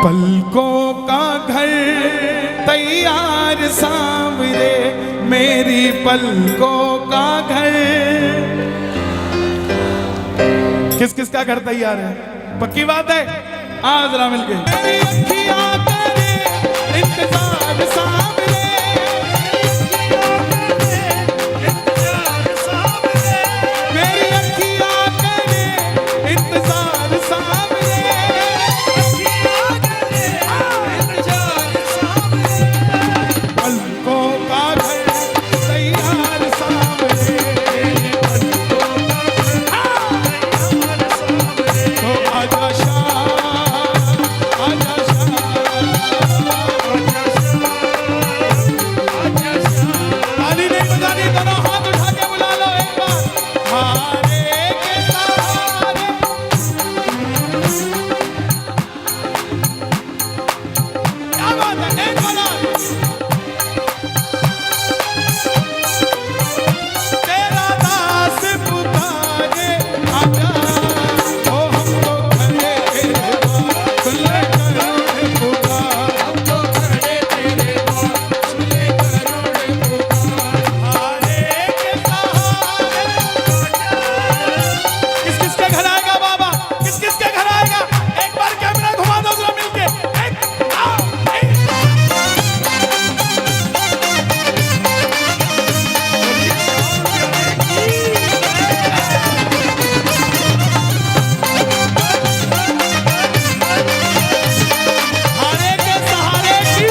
पलकों का घर तैयार सांवरे, मेरी पलकों का घर। किस किस का घर तैयार है? पक्की बात है, आज जरा मिलके। मेरी अखियां करे इंतजार सांवरे, मेरी अखियां करे इंतजार सांवरे, पलकों का घर तैयार सांवरे, तो आजा शाम, आजा शाम, ताली नहीं बजानी, दोनों हाथ उठा के बुला लो एक बार। हारे के सहारे, क्या बात है, एक बार तेरा दास पुकारे, आजा ओ हमको खड़े तेरे द्वार, सुन ले करोड़े पुकार, हमको खड़े तेरे द्वार, सुन ले करोड़े पुकार। हारे के सहारे, किस किस के घर आएगा बाबा, किस किस के घर आएगा? एक बार कैमरा घुमा दो जरा मिलके। एक हारे के सहारे की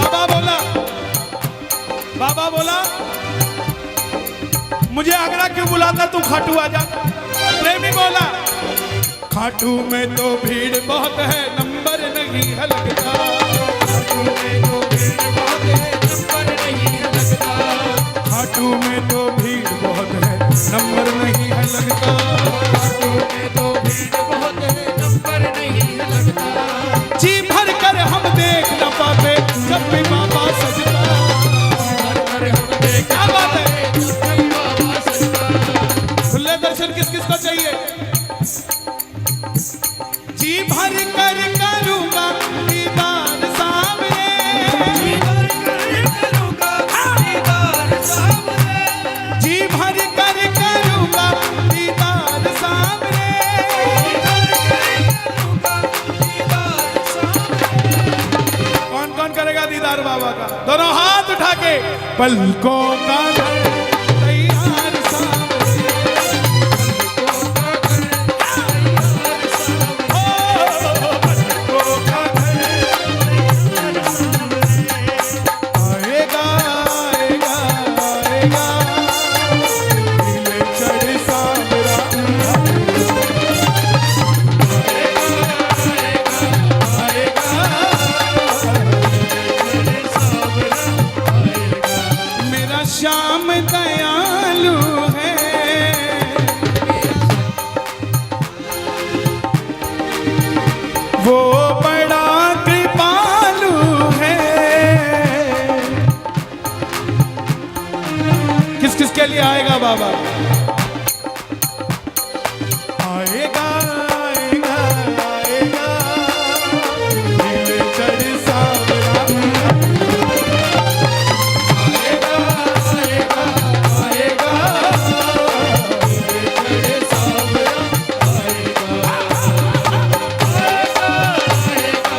बाबा बोला, बाबा बोला मुझे आगरा क्यों बुलाता तू, खाटू आजा। प्रेमी बोला खाटू में तो भीड़ बहुत है, नंबर नहीं है लगता, खाटू में तो भीड़ बहुत है, नंबर नहीं है लगता, खाटू में तो भीड़ बहुत है, नंबर नहीं है लगता, खाटू में तो भीड़ बहुत है, नंबर नहीं है लगता। जी भर कर हम देख न पाते जब भी बाबा सजता, क्या बात है, खुले दर्शन किस किस को चाहिए? जी भर कर करूंगा दीदार सामने, जी भर कर करूंगा दीदार सामने, जी भर कर करूंगा दीदार सामने, कौन कौन करेगा दीदार बाबा का? दोनों हाथ उठा के। पलकों का घर तैयार सांवरे, पलकों का घर तैयार सांवरे, आएगा आएगा आएगा, नीले चढ़ सांवरा, मेरा श्याम दयालु है, वो बड़ा कृपालु है। किस किस के लिए आएगा बाबा? आएगा आएगा आएगा, नीले चढ़ सांवरा, आएगा आएगा आएगा, नीले चढ़ सांवरा, आएगा आएगा आएगा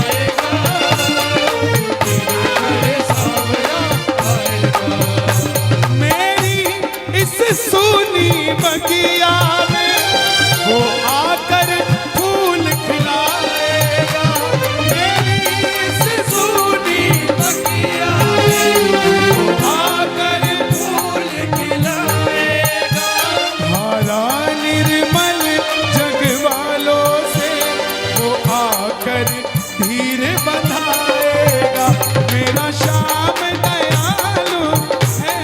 आएगा, नीले चढ़ सांवरा, आएगा। मेरी इस सूनी बगिया में वो आकर फूल खिलाएगा, मेरी इस सूनी बगिया में वो आकर फूल खिलाएगा, हारा निर्मल जग वालों से वो आकर धीर बंधाएगा। मेरा श्याम दयालु है,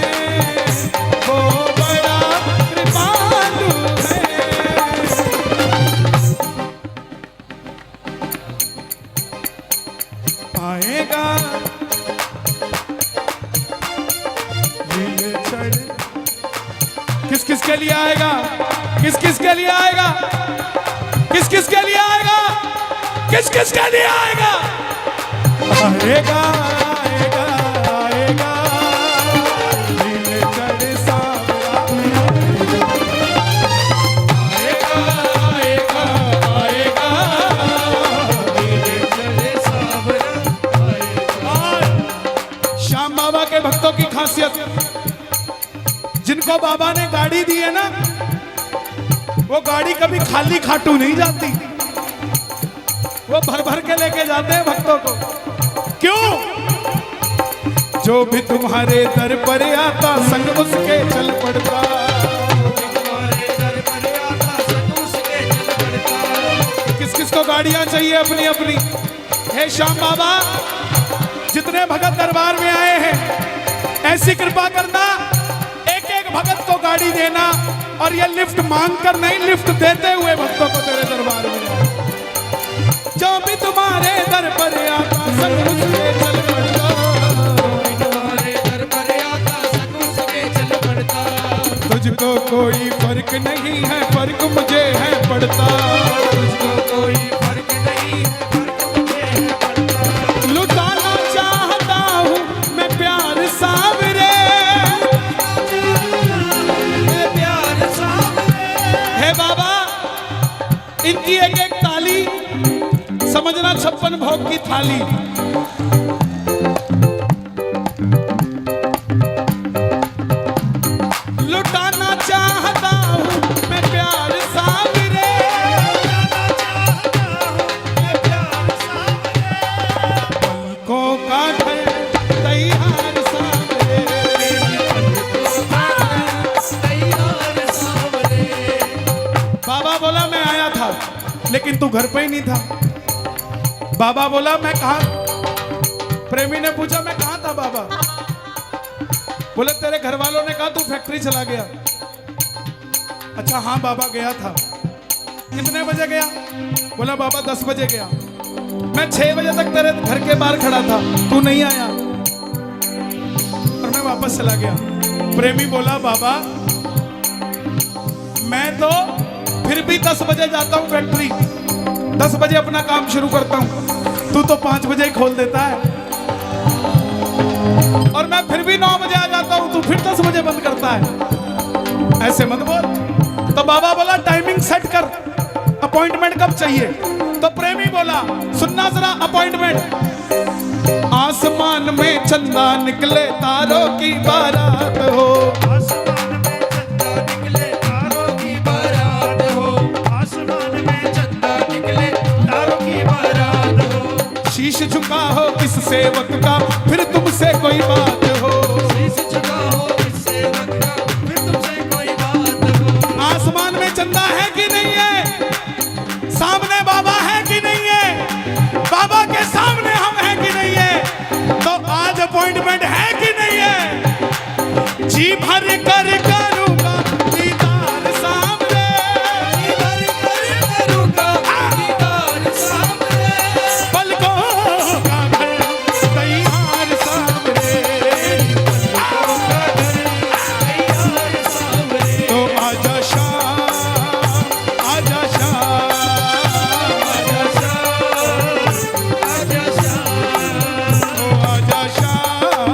वो बड़ा कृपालु है। किसके लिए आएगा? किस किस के लिए आएगा? किस किस के लिए आएगा? किस किस के लिए आएगा? आएगा आएगा आएगा नीले चढ़े सांवरा आएगा आएगा आएगा नीले चढ़े सांवरा आएगा। श्याम बाबा के भक्तों की खासियत, जिनको बाबा ने गाड़ी दी है ना, वो गाड़ी कभी खाली खाटू नहीं जाती, वो भर भर के लेके जाते हैं भक्तों को। क्यों? जो भी तुम्हारे दर पर आता संग उसके चल पड़ता, तुम्हारे दर पर आता संग उसके चल पड़ता। किस किस को गाड़ियां चाहिए अपनी अपनी? हे श्याम बाबा, जितने भगत दरबार में आए हैं, ऐसी कृपा करना एक एक भगत को गाड़ी देना, और ये लिफ्ट मांग कर नहीं, लिफ्ट देते हुए भक्तों को तेरे दरबार में जाए। जो भी तुम्हारे दर पर आता संग उसके चल पड़ता, तुम्हारे दर पर आता संग उसके चल पड़ता। तुझको कोई फर्क नहीं है, फर्क मुझे है पड़ता, तुझको कोई फर्क नहीं है, फर्क मुझे है पड़ता। लुटाना चाहता हूँ मैं प्यार सावरे, प्यार सावरे। हे बाबा, इनकी एक एक ताली समझना 56 भोग की थाली। लुटाना चाहता हूँ मैं प्यार सावरे, पलकों का घर तैयार सावरे, बाबा बोला मैं आया था लेकिन तू घर पे ही नहीं था। बाबा बोला मैं कहा? प्रेमी ने पूछा मैं कहा था बाबा? बोले तेरे घर वालों ने कहा तू फैक्ट्री चला गया। अच्छा हाँ बाबा गया था। कितने बजे गया? बोला बाबा 10 बजे गया। मैं 6 बजे तक तेरे घर के बाहर खड़ा था, तू नहीं आया और मैं वापस चला गया। प्रेमी बोला बाबा मैं तो फिर भी 10 बजे जाता हूँ फैक्ट्री, 10 बजे अपना काम शुरू करता हूँ, तू तो 5 बजे ही खोल देता है, और मैं फिर भी 9 बजे आ जाता हूँ, तू फिर 10 बजे बंद करता है। ऐसे मत बोल। तो बाबा बोला टाइमिंग सेट कर, अपॉइंटमेंट कब चाहिए? तो प्रेमी बोला सुनना जरा अपॉइंटमेंट। आसमान में चंदा निकले तारों की बारात हो, आसमान में चंदा निकले तारों की बारात हो, आसमान में चंदा निकले तारों की बारात हो। शीश झुका हो किस सेवक का फिर तुमसे कोई बात हो, शीश झुका हो किस सेवक का फिर तुमसे कोई बात हो। आसमान में चंदा है कि नहीं है? सामने बाबा है कि नहीं है? बाबा के सामने हम हैं कि नहीं है? तो आज अपॉइंटमेंट है कि नहीं है? जी भर कर करूंगा दीदार सामने, जी भर कर करूंगा दीदार सामने, पलकों का घर तैयार सामने, पलकों का घर तैयार सामने। तो आजा शाम, आजा शाम, आजा शाम, आजा शाम, ओ आजा शाम,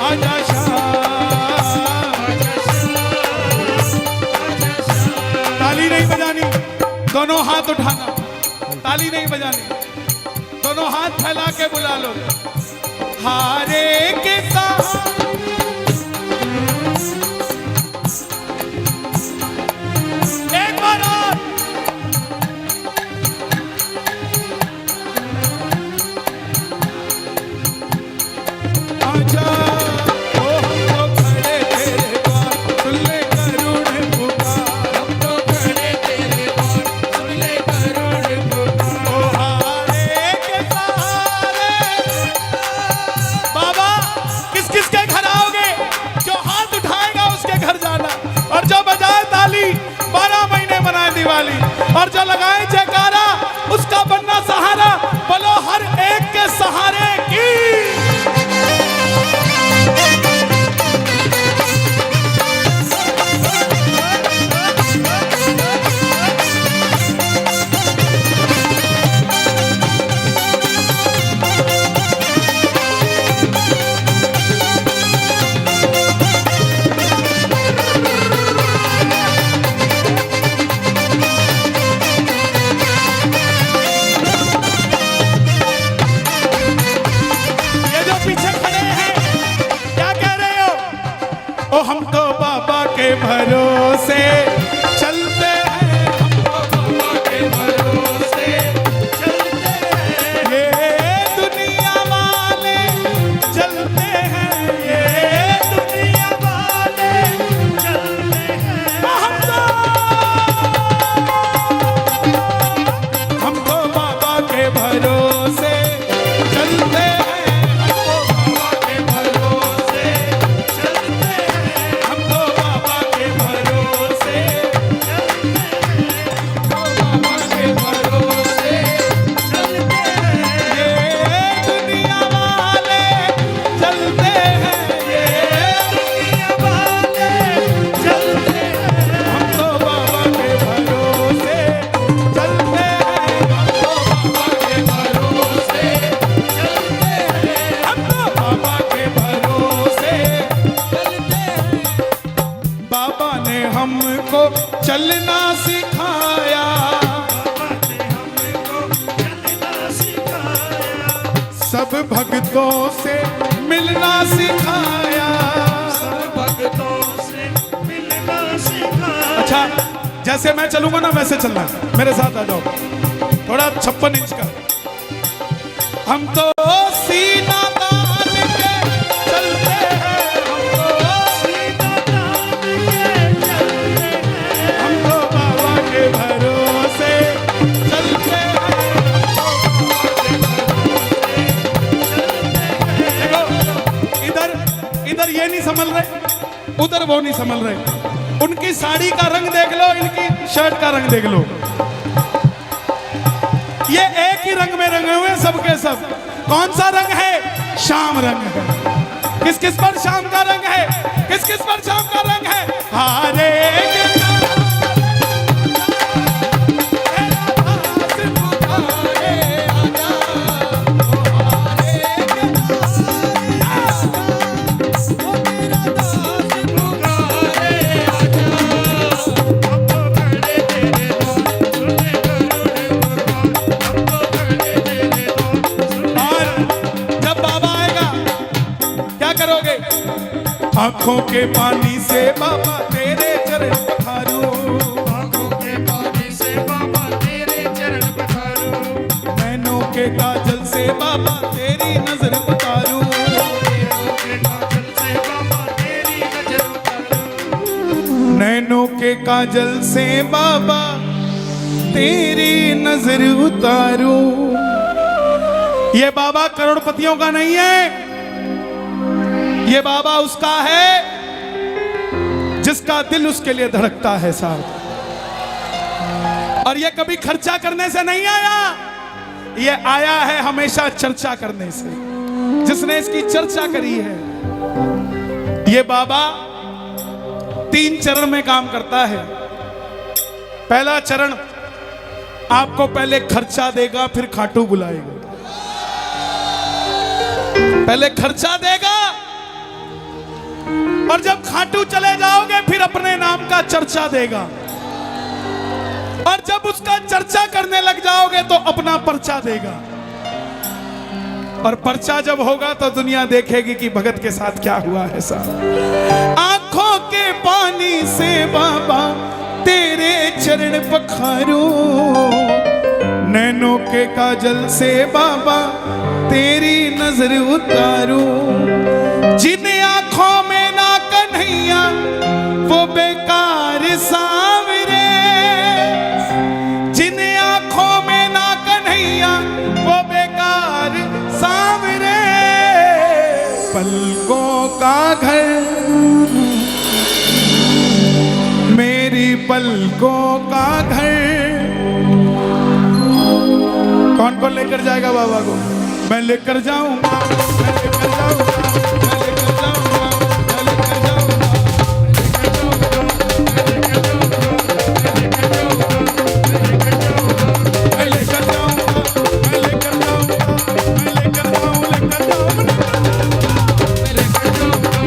आजा शाम। ताली नहीं बजानी, दोनों हाथ उठाना, ताली नहीं बजानी, दोनों हाथ फैला के बुला लो। हारे के साथ एक बार और। आजा ओ हम तो खड़े तेरे द्वार, सुन ले करुण पुकार, हम तो खड़े तेरे द्वार, सुन ले करुण पुकार। ओ हारे के सहारे। बाबा किस किस के घर आओगे? जो हाथ उठाएगा उसके घर जाना, और जो बजाए ताली 12 महीने मनाए दिवाली, और जो लगाए जयकारा उसका बनना सहारा। बोलो हर एक के सहारे की। बाबा के भरोसे चलते हैं, हम तो बाबा के भरोसे चलते हैं। ये दुनिया वाले चलते हैं, ये दुनिया वाले चलते हैं। हम तो बाबा के भरोसे चलते हैं। हमको चलना सिखाया, सब भक्तों से मिलना सिखाया, सब भक्तों से मिलना सिखाया। अच्छा, जैसे मैं चलूंगा ना वैसे चलना, मेरे साथ आ जाओ, थोड़ा 56 इंच का। हम तो सीना तान के चलते हैं, हमको सीना तान के चलते हैं। हम तो बाबा के भरोसे चलते हैं, देखो इधर ये नहीं संभल रहे, उधर वो नहीं संभल रहे। उनकी साड़ी का रंग देख लो, इनकी शर्ट का रंग देख लो, ये एक ही रंग में रंगे हुए सबके सब। कौन सा रंग है? शाम रंग है। किस किस पर शाम का रंग है? किस किस पर शाम का रंग है? हारे आंखों के पानी से बाबा तेरे चरण पखारूं, आंखों के पानी से बाबा तेरे चरण पखारूं। नैनों के काजल से बाबा तेरी नजर उतारूं, नैनों के काजल से बाबा तेरी नजर उतारूं। नैनों के काजल से बाबा तेरी नजर उतारूं। ये बाबा करोड़पतियों का नहीं है, ये बाबा उसका है जिसका दिल उसके लिए धड़कता है साहब। और ये कभी खर्चा करने से नहीं आया, ये आया है हमेशा चर्चा करने से। जिसने इसकी चर्चा करी है, ये बाबा 3 चरण में काम करता है। पहला चरण, आपको पहले खर्चा देगा फिर खाटू बुलाएगा। पहले खर्चा देगा और जब खाटू चले जाओगे फिर अपने नाम का चर्चा देगा। और जब उसका चर्चा करने लग जाओगे तो अपना पर्चा देगा। और पर्चा जब होगा तो दुनिया देखेगी कि भगत के साथ क्या हुआ है साहब। आंखों के पानी से बाबा तेरे चरण पखारूं, नैनों के काजल से बाबा तेरी नजर उतारूं। जिन आंखों में ना कन्हैया वो बेकार सांवरे, जिन आंखों में ना कन्हैया वो बेकार सांवरे। पलकों का घर मेरी पलकों का घर। कौन कौन लेकर जाएगा बाबा को? मैं लेकर जाऊंगा, मैं लेकर जाऊंगा, मैं लेकर जाऊंगा, मैं लेकर जाऊंगा, मैं लेकर जाऊंगा, मैं लेकर जाऊंगा, मैं लेकर जाऊंगा। मैं लेकर जाऊंगा।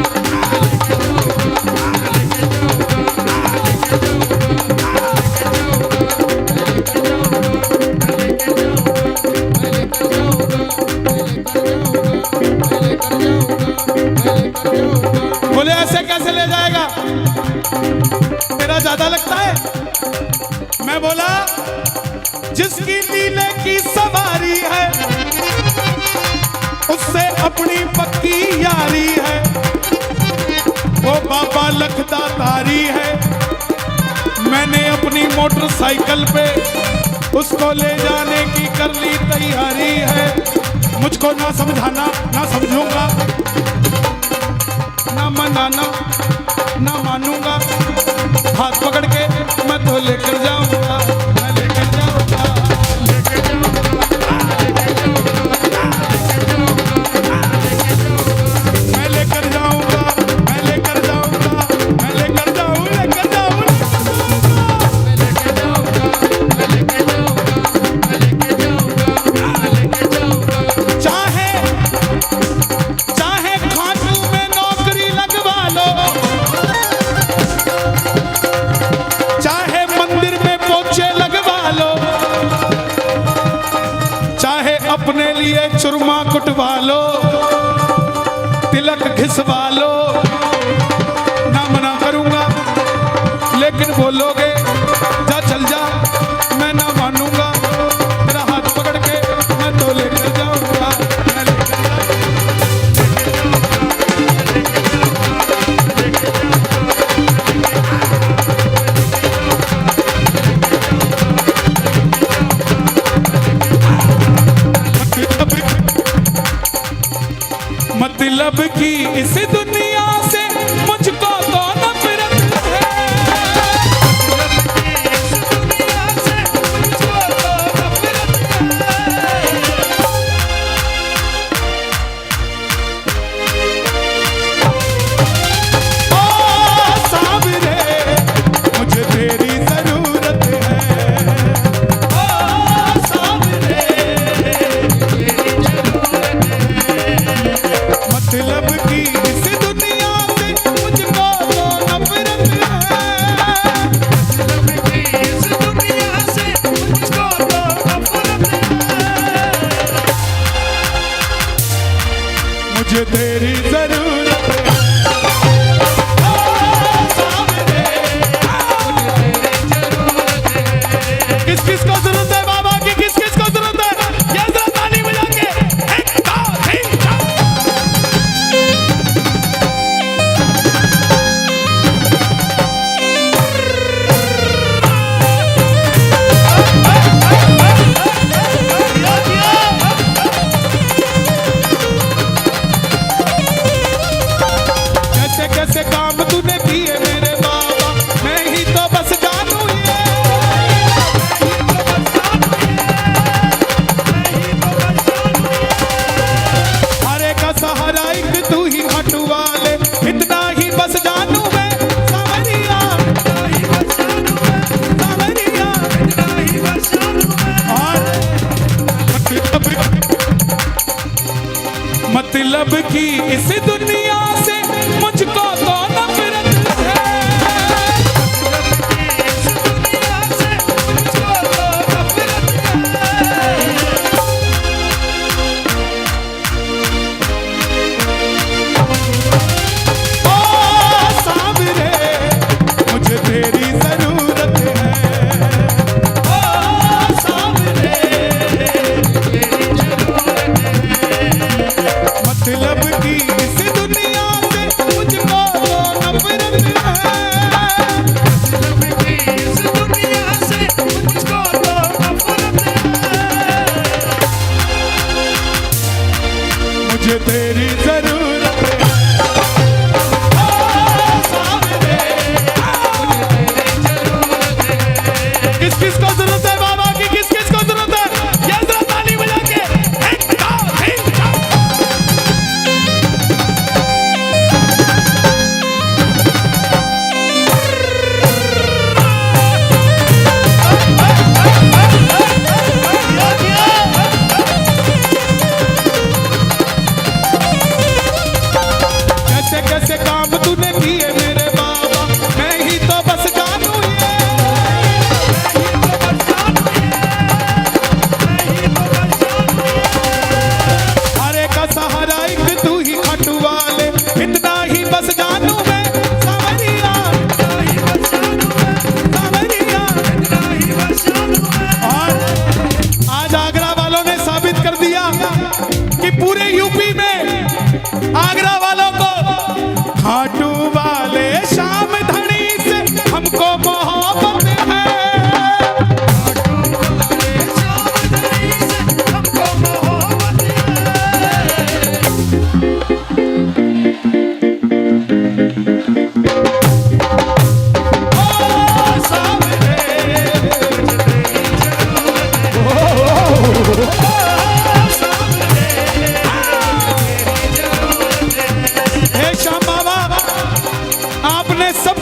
तेरा ज्यादा लगता है। मैं बोला जिसकी नीले की सवारी है उससे अपनी पक्की यारी है, वो बाबा लखदातारी है। मैंने अपनी मोटरसाइकिल पे उसको ले जाने की कर ली तैयारी है। मुझको ना समझाना, ना समझूंगा, ना मनाना, ना मानूंगा। हाथ पकड़ के मैं तो लेकर जाऊंगा, मैं लेकर जाऊंगा, लेकर जाऊंगा, मैं लेकर जाऊंगा, मैं लेकर जाऊंगा, मैं लेकर जाऊं, लेकर जाऊं, मैं लेकर जाऊंगा, मैं लेकर जाऊंगा, मैं लेकर जाऊंगा, मैं लेकर जाऊंगा। चाहे चाहे खाटू में नौकरी लगवा लो, चाहे मंदिर में पोछे लगवा लो, चाहे अपने लिए चुरमा कुटवा लो, तिलक घिसवा लो, ना मना करूंगा। लेकिन बोलोगे जा चल जा, मैं ना मानूंगा। तेरा हाथ पकड़ के मैं तो लेकर जाऊंगा, मैं लेकर मतलब की इस दुनिया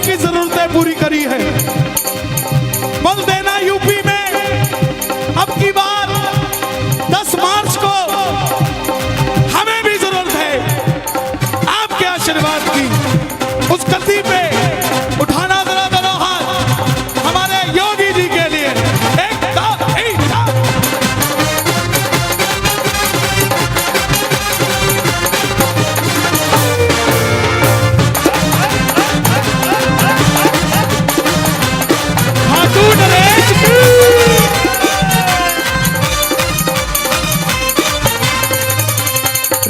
की जरूरतें पूरी करी है। बल देना यूपी में अब की बार 10 मार्च को हमें भी जरूरत है आपके आशीर्वाद की। उस गद्दी पे उठाना जरा दोनों हाथ हमारे योगी जी के लिए। एक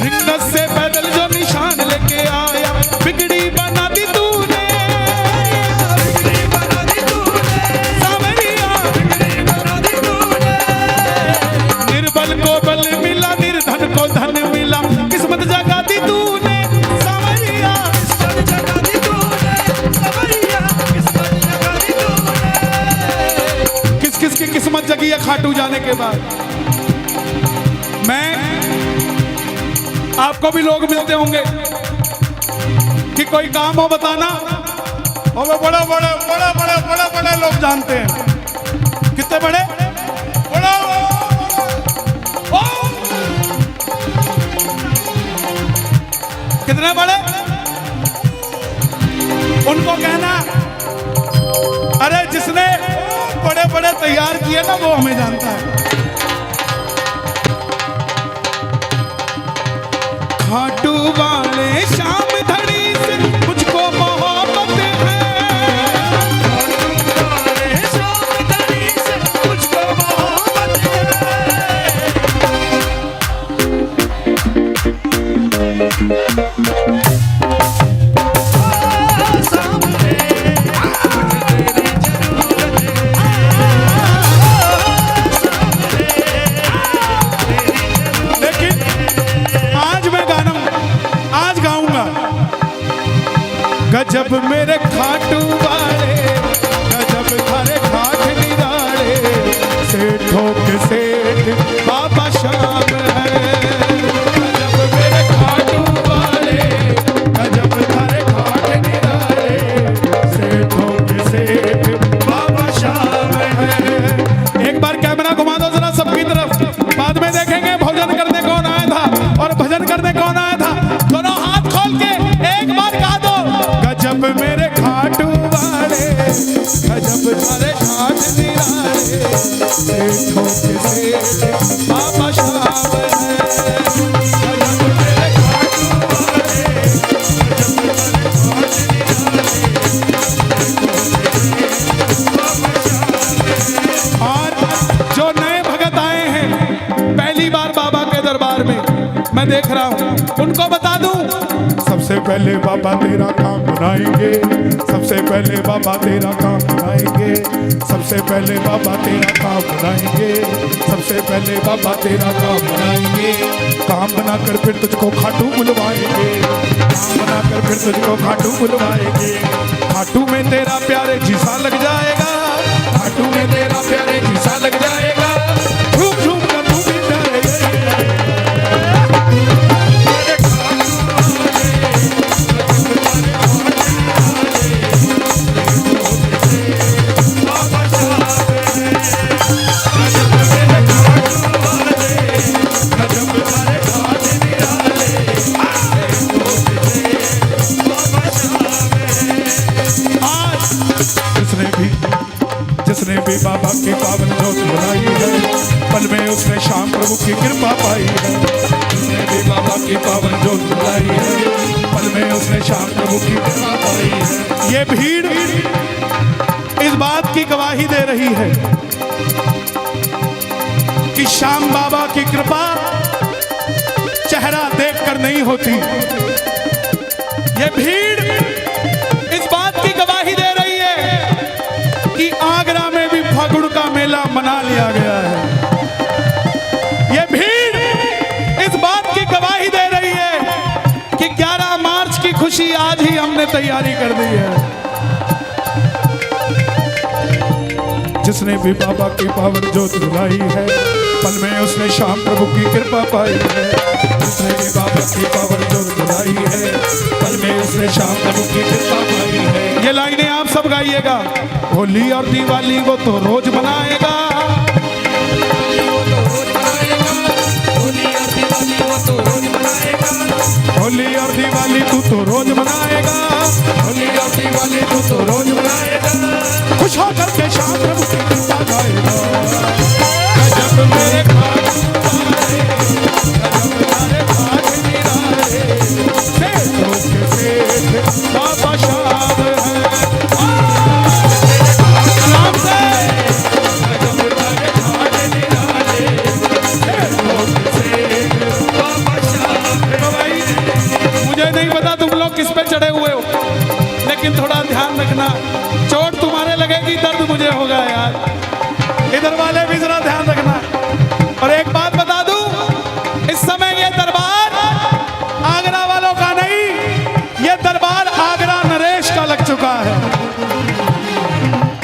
रिंगत से पैदल जो निशान लेके आया, बिगड़ी बना दी तूने, बिगड़ी बना दी तूने, सावरिया बिगड़ी बना दी तूने। निर्बल को बल मिला, निर्धन को धन मिला, किस्मत जगा दी तूने, सावरिया किस्मत जगा दी तूने, सावरिया किस्मत जगा दी तूने। किस किस की किस्मत जगी है खाटू जाने के बाद? मैं आपको भी लोग मिलते होंगे कि कोई काम हो बताना, और वो बड़े बड़े बड़े बड़े बड़े बड़े लोग जानते हैं। कितने बड़े बड़े ओ, कितने बड़े? उनको कहना अरे जिसने बड़े बड़े तैयार किए ना वो हमें जानता है। खाटू वाले शाम धड़ी से मुझको मोहब्बत है, खाटू वाले शाम धड़ी से मुझको मोहब्बत गजब मेरे खाटू वाले, गजब थारे खाट निराले, सेठों के सेठ बाबा शाम है। गजब मेरे खाटू वाले, गजब थारे खाट निराले, सेठों के सेठ बाबा शाम है। एक बार कैमरा घुमा दो जरा सबकी तरफ, बाद में देखेंगे भोजन करने कौन आया था और भजन करने कौन आया था। दोनों हाथ खोल के एक बार गा दो, गजब मेरे खाटू वाले, गजब थारे खाट निराले, सेठों के सेठ बाबा शाम है। गजब मेरे खाटू वाले, गजब थारे खाट निराले, और जो नए भगत आए हैं पहली बार बाबा के दरबार में, मैं देख रहा हूँ, उनको बता दूं सबसे पहले बाबा तेरा काम बनाएंगे, सबसे पहले बाबा तेरा काम बनाएंगे, सबसे पहले बाबा तेरा काम बनाएंगे, सबसे पहले बाबा तेरा काम बनाएंगे। काम बनाकर फिर तुझको खाटू बुलवाएंगे, काम बनाकर फिर तुझको खाटू बुलवाएंगे। खाटू में तेरा प्यारे जीसा लग जाएगा, खाटू में तेरा प्यारे जीसा लग जाएगा। झूम झूम कर तू भी जाएगा। जिसने भी बाबा की पावन जोत बनाई है, पल में उसने श्याम प्रभु की कृपा पाई है। जिसने भी बाबा की पावन जोत बनाई है, पल में उसने श्याम प्रभु की कृपा पाई है। ये भीड़ इस बात की गवाही दे रही है कि श्याम बाबा की कृपा चेहरा देखकर नहीं होती। ये भीड़ इस बात की गवाही दे रही है कि आगरा में भी फागुन का मेला मना लिया गया है। ये भीड़ इस बात की गवाही दे रही है कि 11 मार्च की खुशी आज ही हमने तैयारी कर दी है। जिसने भी बाबा की पावन जोत बुलाई है, पल में उसने श्याम प्रभु की कृपा पाई है, उसने बाबा की पावन जोर बुलाई है, पल में उसने श्याम प्रभु की कृपा पाई है। ये लाइनें आप सब गाइएगा। होली और दिवाली वो तो रोज मनाएगा, होली और दिवाली तू तो रोज मनाएगा, होली और दिवाली तू तो रोज मनाएगा, खुश होकर के श्याम प्रभु की कृपा गाएगा। गजब मेरे खाटू वाले, गजब तारे भाग निराले, सेठों के सेठ बाबा श्याम है। सलाम से गजब तारे भाग निराले, सेठों के सेठ बाबा श्याम है। मुझे नहीं पता तुम लोग किस पे चढ़े हुए हो, लेकिन थोड़ा ध्यान रखना, चोट तुम्हारे लगेगी, दर्द मुझे होगा यार। इधर वाले भी जरा ध्यान रखना। और एक बात बता दूं, इस समय ये दरबार आगरा वालों का नहीं, ये दरबार आगरा नरेश का लग चुका है।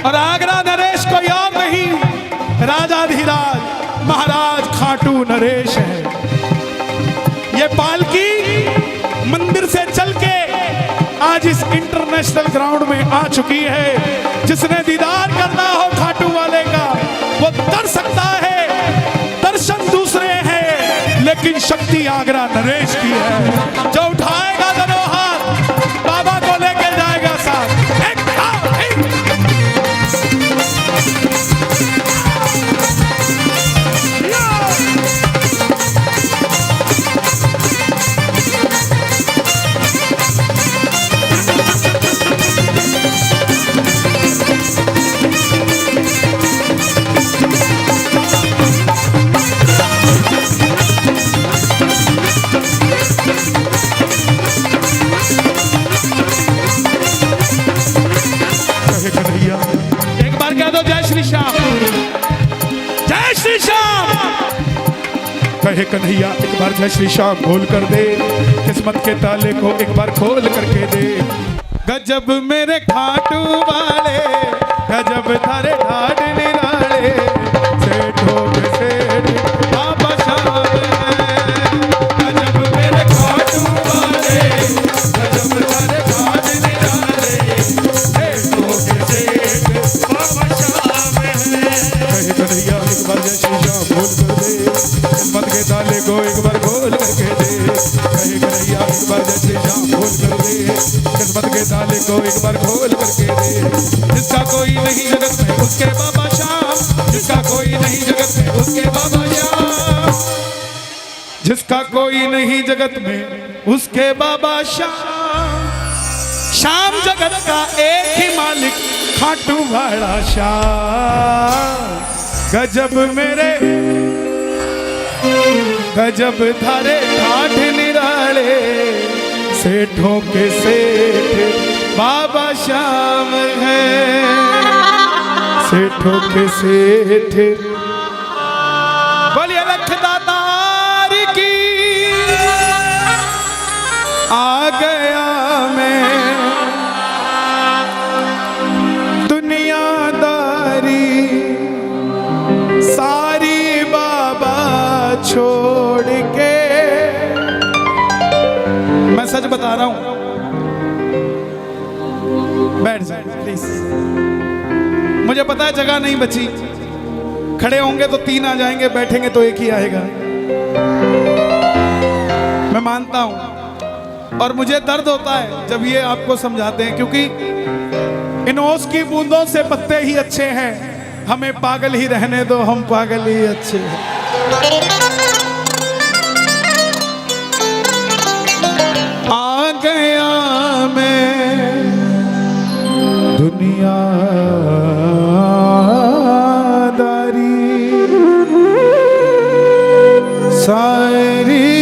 और आगरा नरेश कोई और नहीं, राजाधिराज महाराज खाटू नरेश है। ये पालकी मंदिर से चल के आज इस इंटरनेशनल ग्राउंड में आ चुकी है। जिसने दीदार करना हो खाटू वाले का वो कर सकता है, दर्शन दूसरे हैं लेकिन शक्ति आगरा नरेश की है। जो उठाएगा दोनों हाथ बाबा को लेकर जाएगा साथ। कहे कन्हैया एक बार जय श्री श्याम बोल कर दे, किस्मत के ताले को एक बार खोल करके दे। गजब मेरे खाटू वाले, गजब थारे ढाड निराले, सेठों के सेठ बाबा श्याम है। गजब मेरे खाटू वाले, गजब थारे ढाड निराले, सेठों के सेठ बाबा श्याम है। कहे कन्हैया एक बार जय श्री श्याम बोल कर दे, किस्मत के ताले को एक बार खोल करके दे। कहे कन्हैया एक बार जय श्री श्याम बोल कर दे, किस्मत के ताले को एक बार खोल करके दे। जिसका कोई नहीं जगत में उसके बाबा श्याम, जिसका कोई नहीं जगत में उसके बाबा श्याम, जिसका कोई नहीं जगत में उसके बाबा श्याम। श्याम जगत का एक ही मालिक खाटू वाला श्याम। गजब मेरे गजब थारे ठाठ निराले, सेठों के सेठ बाबा श्याम है, सेठों के सेठ। बोलिए लखदातार की। आ गया मैं दुनियादारी सारी बाबा छोड़ के। मैं सच बता रहा हूं, बैठ जाए प्लीज, मुझे पता है जगह नहीं बची, खड़े होंगे तो 3 आ जाएंगे, बैठेंगे तो 1 ही आएगा, मैं मानता हूं। और मुझे दर्द होता है जब ये आपको समझाते हैं, क्योंकि इन ओस की बूंदों से पत्ते ही अच्छे हैं, हमें पागल ही रहने दो, हम पागल ही अच्छे हैं। आ गया मैं दुनियादारी सारी